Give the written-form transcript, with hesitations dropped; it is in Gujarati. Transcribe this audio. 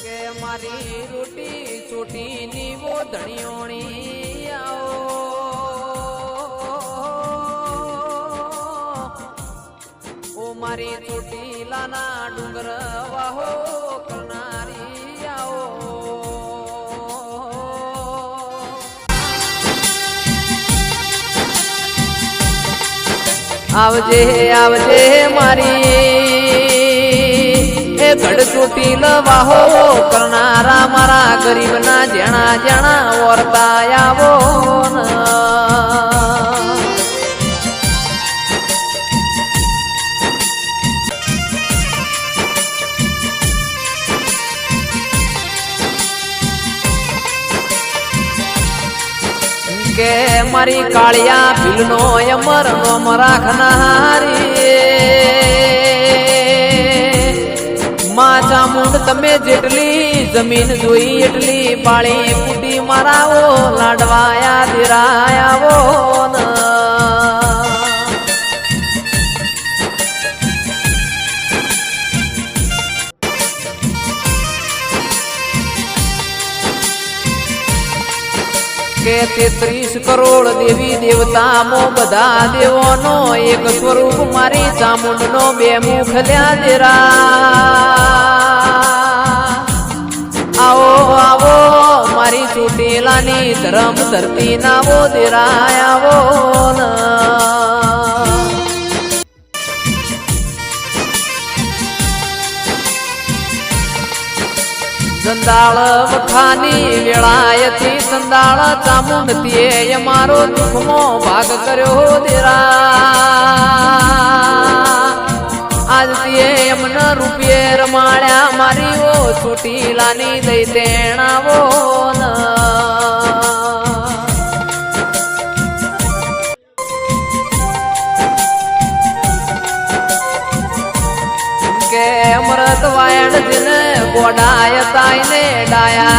કે મારી રોટી ચોટી ની વો ધણિયોણી આવો ઓ મારી ચોટીલાના ડુંગર વાહો કરનારી આવો આવજે આવજે મારી એ ગઢ ચોટીલ વાહો કરનારા મારા ગરીબ ના જેણા જેણા વર્તા આવો કે મારી કાળિયા ભીલનો અમર નોમ રાખનારી માં ચામુંડ તમે જેટલી જમીન જોઈ એટલી પાળી ફૂટી મારાવો લાડવાયા દિરાયાવો કે 33 કરોડ દેવી દેવતા મો બધા દેવોનો એક સ્વરૂપ મારી ચામુંડ નો બે મુખ લ્યા દેરા આવો આવો મારી ચોટીલાની ધરમ ધરતી નાવો દેરા આવો સંદાળ વખાની વેળાયથી સંદાળ ચામુંડતીએ મારો દુઃખમો ભાગ કર્યો દેરા આજતીએ એમને રૂપિયે રમાડ્યા મારી ઓ ચોટીલાની દઈ તેણાવો કે અમૃત વાયણ દિન ગોડાય તાઈને ડાયા